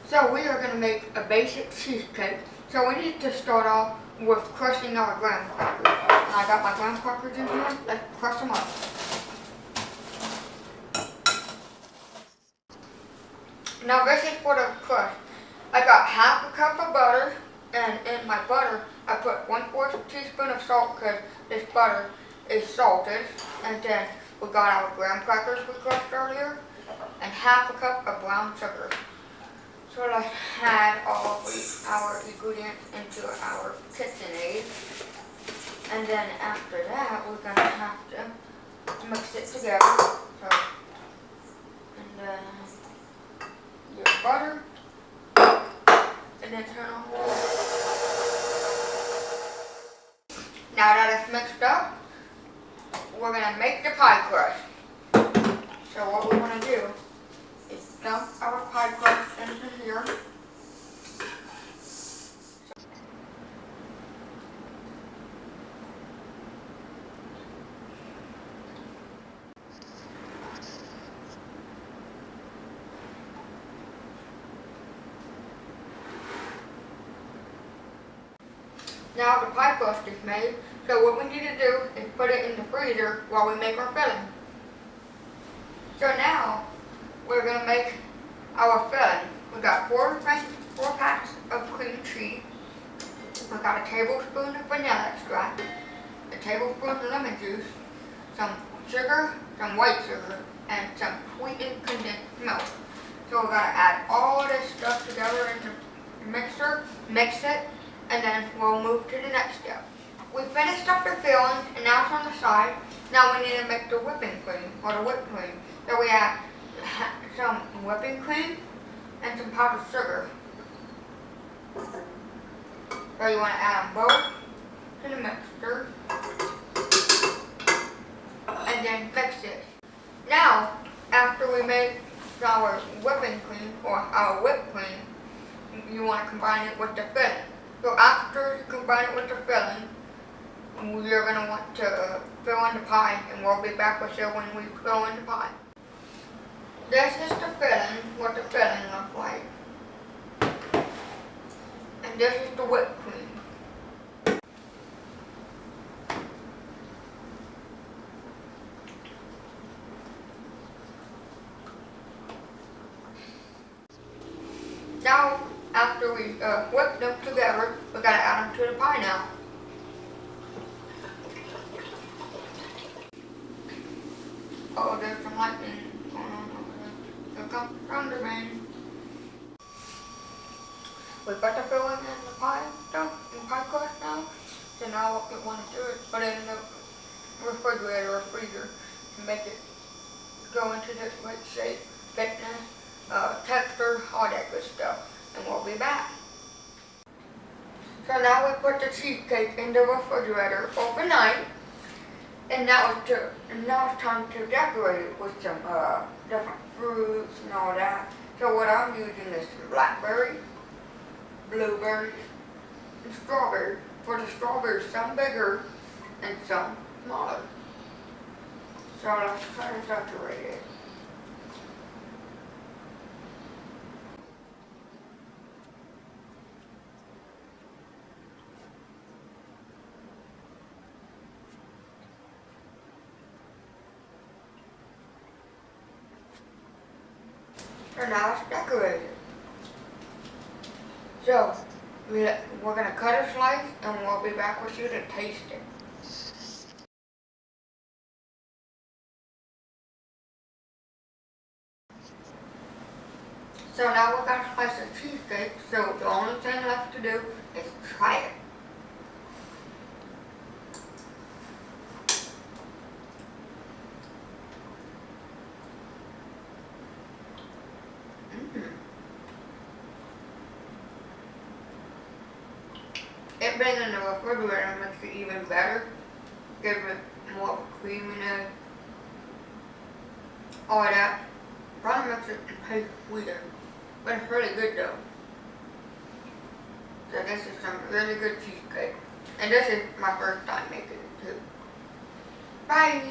So we are going to make a basic cheesecake. So we need to start off with crushing our graham crackers. And I got my graham crackers in here. Let's crush them up. Now this is for the crush. I got half a cup of butter, and in my butter I put 1/4 teaspoon of salt because this butter is salted. And then we got our graham crackers we crushed earlier, and half a cup of brown sugar. So let's add all of our ingredients into our KitchenAid. And then after that, we're going to have to mix it together. So, and then your butter, and then turn on the water. Now that it's mixed up, we're going to make the pie crust. So what we want to do is dump our pie crust into here. Now the pie crust is made, so what we need to do is put it in the freezer while we make our filling. So now we're going to make our filling. We got four packs of cream cheese. We got a tablespoon of vanilla extract, a tablespoon of lemon juice, some sugar, some white sugar, and some sweetened condensed milk. So we're going to add all of this stuff together into the mixer, mix it, and then we'll move to the next step. We finished up the filling, and now it's on the side. Now we need to make the whipping cream, or the whipped cream. So we add some whipping cream and some powdered sugar. So you want to add them both to the mixture, and then mix it. Now, after we make our whipping cream, or our whipped cream, you want to combine it with the filling. So after you combine it with the filling, you're going to want to fill in the pie, and we'll be back with you when we fill in the pie. This is the filling, what the filling looks like. And this is the whipped cream. Now, after we whip them together, we gotta add them to the pie now. Oh, there's some lightning going on over there. Here comes the thunder rain. We've got the filling in the pie stuff, in pie crust now. So now what we want to do is put it in the refrigerator or freezer to make it go into the right shape, thickness, texture, all that good stuff. And we'll be back. So now we put the cheesecake in the refrigerator overnight. And now it's time to decorate it with some different fruits and all that. So what I'm using is some blackberries, blueberries, and strawberries. For the strawberries, some bigger and some smaller. So let's try to decorate it. So now it's decorated. So we're going to cut a slice, and we'll be back with you to taste it. So now we've got a slice of cheesecake, so the only thing left to do is try it. It being in the refrigerator makes it even better. Gives it more creaminess. All that. Probably makes it taste sweeter. But it's really good though. So this is some really good cheesecake. And this is my first time making it too. Bye!